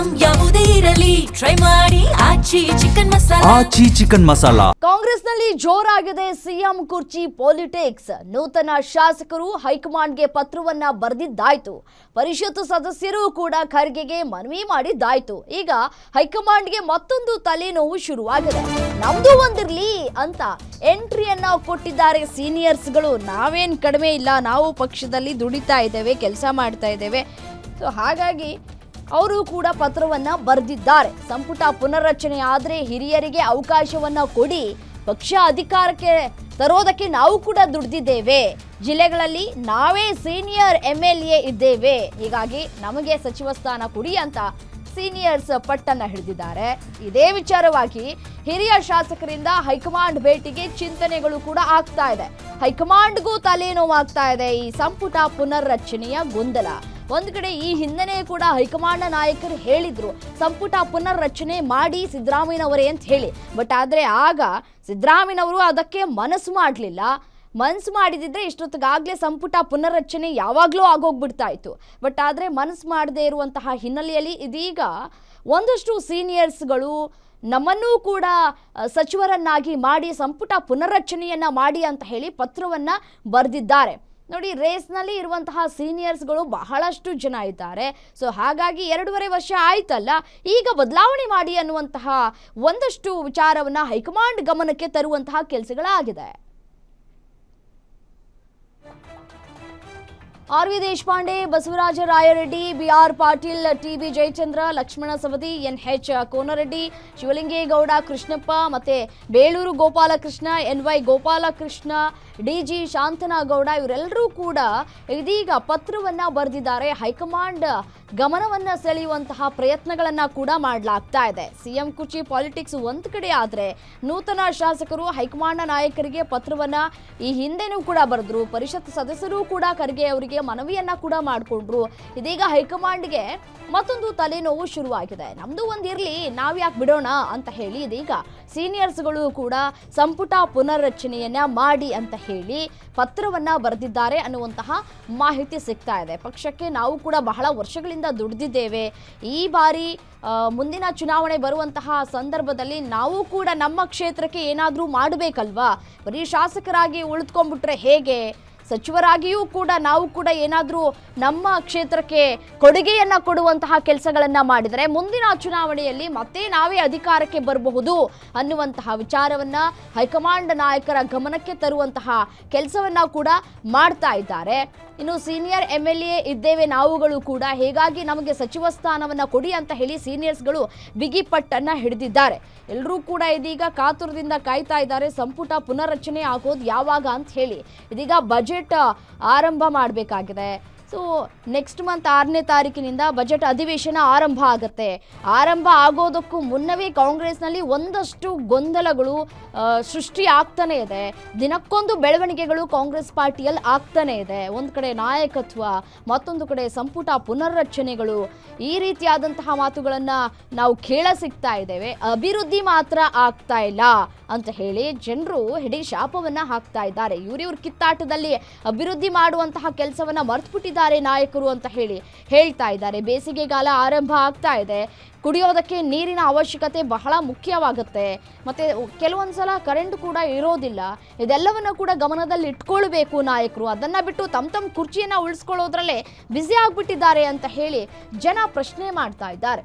Item ಯಾವುದೇ ಇರಲಿ try ಮಾಡಿ ಆಚಿ ಚಿಕನ್ ಮಸಾಲಾ. ಕಾಂಗ್ರೆಸ್ನಲ್ಲಿ ಜೋರಾಗಿದೆ ಸಿಎಂ ಕುರ್ಚಿ ಪಾಲಿಟಿಕ್ಸ್. ನೂತನ ಶಾಸಕರು ಹೈಕಮಾಂಡ್ಗೆ ಪತ್ರವನ್ನ ಬರೆದಿದ್ದಾಯ್ತು. ಪರಿಷತ್ ಸದಸ್ಯರು ಕೂಡ ಖರ್ಗೆಗೆ ಮನವಿ ಮಾಡಿದ್ದಾಯ್ತು. ಈಗ ಹೈಕಮಾಂಡ್ಗೆ ಮತ್ತೊಂದು ತಲೆನೋವು ಶುರುವಾಗಿದೆ. ನಮ್ದು ಒಂದಿರ್ಲಿ ಅಂತ ಎಂಟ್ರಿಯನ್ನ ಕೊಟ್ಟಿದ್ದಾರೆ ಸೀನಿಯರ್ಸ್ಗಳು. ನಾವೇನ್ ಕಡಿಮೆ ಇಲ್ಲ, ನಾವು ಪಕ್ಷದಲ್ಲಿ ದುಡಿತಾ ಇದ್ದೇವೆ, ಕೆಲಸ ಮಾಡ್ತಾ ಇದ್ದೇವೆ. ಸೊ ಹಾಗಾಗಿ ಅವರು ಕೂಡ ಪತ್ರವನ್ನ ಬರೆದಿದ್ದಾರೆ. ಸಂಪುಟ ಪುನರ್ರಚನೆ ಆದರೆ ಹಿರಿಯರಿಗೆ ಅವಕಾಶವನ್ನ ಕೊಡಿ, ಪಕ್ಷ ಅಧಿಕಾರಕ್ಕೆ ತರೋದಕ್ಕೆ ನಾವು ಕೂಡ ದುಡಿದಿದ್ದೇವೆ, ಜಿಲ್ಲೆಗಳಲ್ಲಿ ನಾವೇ ಸೀನಿಯರ್ MLA ಇದ್ದೇವೆ, ಹೀಗಾಗಿ ನಮಗೆ ಸಚಿವ ಸ್ಥಾನ ಕೊಡಿ ಅಂತ ಸೀನಿಯರ್ಸ್ ಪಟ್ಟನ್ನ ಹಿಡಿದಿದ್ದಾರೆ. ಇದೇ ವಿಚಾರವಾಗಿ ಹಿರಿಯ ಶಾಸಕರಿಂದ ಹೈಕಮಾಂಡ್ ಭೇಟಿಗೆ ಚಿಂತನೆಗಳು ಕೂಡ ಆಗ್ತಾ ಇದೆ. ಹೈಕಮಾಂಡ್ಗೂ ತಲೆನೋವಾಗ್ತಾ ಇದೆ ಈ ಸಂಪುಟ ಪುನರ್ರಚನೆಯ ಗೊಂದಲ. ಒಂದು ಕಡೆ ಈ ಹಿಂದೆನೇ ಕೂಡ ಹೈಕಮಾಂಡ್ ನಾಯಕರು ಹೇಳಿದ್ರು ಸಂಪುಟ ಪುನರ್ರಚನೆ ಮಾಡಿ ಸಿದ್ದರಾಮಯ್ಯನವರೇ ಅಂತ ಹೇಳಿ. ಬಟ್ ಆದರೆ ಆಗ ಸಿದ್ದರಾಮಯ್ಯನವರು ಅದಕ್ಕೆ ಮನಸ್ಸು ಮಾಡಲಿಲ್ಲ. ಮನಸ್ಸು ಮಾಡಿದಿದ್ರೆ ಇಷ್ಟೊತ್ತಿಗಾಗಲೇ ಸಂಪುಟ ಪುನರ್ರಚನೆ ಯಾವಾಗಲೂ ಆಗೋಗ್ಬಿಡ್ತಾ ಇತ್ತು. ಬಟ್ ಆದರೆ ಮನಸ್ಸು ಮಾಡದೇ ಇರುವಂತಹ ಹಿನ್ನೆಲೆಯಲ್ಲಿ ಇದೀಗ ಒಂದಷ್ಟು ಸೀನಿಯರ್ಸ್ಗಳು ನಮ್ಮನ್ನೂ ಕೂಡ ಸಚಿವರನ್ನಾಗಿ ಮಾಡಿ ಸಂಪುಟ ಪುನರ್ರಚನೆಯನ್ನ ಮಾಡಿ ಅಂತ ಹೇಳಿ ಪತ್ರವನ್ನ ಬರೆದಿದ್ದಾರೆ. ನೋಡಿ, ರೇಸ್ನಲ್ಲಿ ಇರುವಂತಹ ಸೀನಿಯರ್ಸ್ಗಳು ಬಹಳಷ್ಟು ಜನ ಇದ್ದಾರೆ. ಸೊ ಹಾಗಾಗಿ 2.5 ವರ್ಷ ಆಯ್ತಲ್ಲ, ಈಗ ಬದಲಾವಣೆ ಮಾಡಿ ಅನ್ನುವಂತಹ ಒಂದಷ್ಟು ವಿಚಾರವನ್ನ ಹೈಕಮಾಂಡ್ ಗಮನಕ್ಕೆ ತರುವಂತಹ ಕೆಲಸಗಳಾಗಿದೆ. RV Deshpande, Basavaraj Rayareddy, BR Patil, TB Jayachandra, Lakshmana Savadi, NH Konareddy, Shivalingegowda, Krishnappa, ಮತ್ತೆ ಬೇಳೂರು ಗೋಪಾಲಕೃಷ್ಣ, NY ಗೋಪಾಲಕೃಷ್ಣ, DG ಶಾಂತನಗೌಡ ಇವರೆಲ್ಲರೂ ಕೂಡ ಇದೀಗ ಪತ್ರವನ್ನ ಬರೆದಿದ್ದಾರೆ. ಹೈಕಮಾಂಡ್ ಗಮನವನ್ನ ಸೆಳೆಯುವಂತಹ ಪ್ರಯತ್ನಗಳನ್ನ ಕೂಡ ಮಾಡಲಾಗ್ತಾ ಇದೆ. ಸಿಎಂ ಕುರ್ಚಿ ಪಾಲಿಟಿಕ್ಸ್ ಒಂದ್ ಕಡೆ ಆದ್ರೆ, ನೂತನ ಶಾಸಕರು ಹೈಕಮಾಂಡ್ ನಾಯಕರಿಗೆ ಪತ್ರವನ್ನ ಈ ಹಿಂದೆನೂ ಕೂಡ ಬರೆದ್ರು. ಪರಿಷತ್ ಸದಸ್ಯರು ಕೂಡ ಖರ್ಗೆ ಅವರಿಗೆ ಮನವಿಯನ್ನ ಕೂಡ ಮಾಡಿಕೊಂಡ್ರು. ಇದೀಗ ಹೈಕಮಾಂಡ್ಗೆ ಮತ್ತೊಂದು ತಲೆನೋವು ಶುರುವಾಗಿದೆ. ನಮ್ದು ಒಂದಿರ್ಲಿ, ನಾವ್ಯಾಕೆ ಬಿಡೋಣ ಅಂತ ಹೇಳಿ ಇದೀಗ ಸೀನಿಯರ್ಸ್ಗಳು ಕೂಡ ಸಂಪುಟ ಪುನರ್ರಚನೆಯನ್ನ ಮಾಡಿ ಅಂತ ಹೇಳಿ ಪತ್ರವನ್ನ ಬರೆದಿದ್ದಾರೆ ಅನ್ನುವಂತಹ ಮಾಹಿತಿ ಸಿಗ್ತಾ ಇದೆ. ಪಕ್ಷಕ್ಕೆ ನಾವು ಕೂಡ ಬಹಳ ವರ್ಷಗಳಿಂದ ದುಡಿದಿದ್ದೇವೆ. ಈ ಬಾರಿ ಮುಂದಿನ ಚುನಾವಣೆ ಬರುವಂತಹ ಸಂದರ್ಭದಲ್ಲಿ ನಾವು ಕೂಡ ನಮ್ಮ ಕ್ಷೇತ್ರಕ್ಕೆ ಏನಾದರೂ ಮಾಡಬೇಕಲ್ವಾ? ಬರೀ ಶಾಸಕರಾಗಿ ಉಳಿದುಕೊಂಡ್ಬಿಟ್ರೆ ಹೇಗೆ? ಸಚಿವರಾಗಿಯೂ ಕೂಡ ನಾವು ಕೂಡ ಏನಾದರೂ ನಮ್ಮ ಕ್ಷೇತ್ರಕ್ಕೆ ಕೊಡುಗೆಯನ್ನು ಕೊಡುವಂತಹ ಕೆಲಸಗಳನ್ನ ಮಾಡಿದರೆ ಮುಂದಿನ ಚುನಾವಣೆಯಲ್ಲಿ ಮತ್ತೆ ನಾವೇ ಅಧಿಕಾರಕ್ಕೆ ಬರಬಹುದು ಅನ್ನುವಂತಹ ವಿಚಾರವನ್ನ ಹೈಕಮಾಂಡ್ ನಾಯಕರ ಗಮನಕ್ಕೆ ತರುವಂತಹ ಕೆಲಸವನ್ನ ಕೂಡ ಮಾಡ್ತಾ ಇದ್ದಾರೆ. ಇನ್ನು ಸೀನಿಯರ್ MLA ಇದ್ದೇವೆ ನಾವುಗಳು ಕೂಡ, ಹೀಗಾಗಿ ನಮಗೆ ಸಚಿವ ಸ್ಥಾನವನ್ನ ಕೊಡಿ ಅಂತ ಹೇಳಿ ಸೀನಿಯರ್ಸ್ಗಳು ಬಿಗಿಪಟ್ಟನ್ನ ಹಿಡಿದಿದ್ದಾರೆ. ಎಲ್ಲರೂ ಕೂಡ ಇದೀಗ ಕಾತುರದಿಂದ ಕಾಯ್ತಾ ಇದ್ದಾರೆ ಸಂಪುಟ ಪುನರ್ರಚನೆ ಆಗೋದು ಯಾವಾಗ ಅಂತ ಹೇಳಿ. ಇದೀಗ ಬಜೆಟ್ ಆರಂಭ ಮಾಡಬೇಕಾಗಿದೆ. ಸೊ ನೆಕ್ಸ್ಟ್ ಮಂತ್ 6ನೇ ತಾರೀಕಿನಿಂದ ಬಜೆಟ್ ಅಧಿವೇಶನ ಆರಂಭ ಆಗುತ್ತೆ. ಆರಂಭ ಆಗೋದಕ್ಕೂ ಮುನ್ನವೇ ಕಾಂಗ್ರೆಸ್ನಲ್ಲಿ ಒಂದಷ್ಟು ಗೊಂದಲಗಳು ಸೃಷ್ಟಿ ಆಗ್ತಾನೆ ಇದೆ. ದಿನಕ್ಕೊಂದು ಬೆಳವಣಿಗೆಗಳು ಕಾಂಗ್ರೆಸ್ ಪಾರ್ಟಿಯಲ್ಲಿ ಆಗ್ತಾನೆ ಇದೆ. ಒಂದು ಕಡೆ ನಾಯಕತ್ವ, ಮತ್ತೊಂದು ಕಡೆ ಸಂಪುಟ ಪುನರ್ರಚನೆಗಳು, ಈ ರೀತಿಯಾದಂತಹ ಮಾತುಗಳನ್ನು ನಾವು ಕೇಳ ಸಿಗ್ತಾ ಇದ್ದೇವೆ. ಅಭಿವೃದ್ಧಿ ಮಾತ್ರ ಆಗ್ತಾ ಇಲ್ಲ ಅಂತ ಹೇಳಿ ಜನರು ಹಿಡಿ ಶಾಪವನ್ನ ಹಾಕ್ತಾ ಇದ್ದಾರೆ. ಇವ್ರ ಕಿತ್ತಾಟದಲ್ಲಿ ಅಭಿವೃದ್ಧಿ ಮಾಡುವಂತಹ ಕೆಲಸವನ್ನ ಮರೆತುಬಿಟ್ಟಿದ್ದಾರೆ ನಾಯಕರು ಅಂತ ಹೇಳಿ ಹೇಳ್ತಾ ಇದ್ದಾರೆ. ಬೇಸಿಗೆಗಾಲ ಆರಂಭ ಆಗ್ತಾ ಇದೆ. ಕುಡಿಯೋದಕ್ಕೆ ನೀರಿನ ಅವಶ್ಯಕತೆ ಬಹಳ ಮುಖ್ಯವಾಗುತ್ತೆ. ಮತ್ತೆ ಕೆಲವೊಂದ್ಸಲ ಕರೆಂಟ್ ಕೂಡ ಇರೋದಿಲ್ಲ. ಇದೆಲ್ಲವನ್ನ ಕೂಡ ಗಮನದಲ್ಲಿ ಇಟ್ಕೊಳ್ಬೇಕು ನಾಯಕರು. ಅದನ್ನ ಬಿಟ್ಟು ತಮ್ಮ ಕುರ್ಚಿಯನ್ನ ಉಳಿಸ್ಕೊಳ್ಳೋದ್ರಲ್ಲೇ ಬ್ಯುಸಿ ಆಗ್ಬಿಟ್ಟಿದ್ದಾರೆ ಅಂತ ಹೇಳಿ ಜನ ಪ್ರಶ್ನೆ ಮಾಡ್ತಾ ಇದ್ದಾರೆ.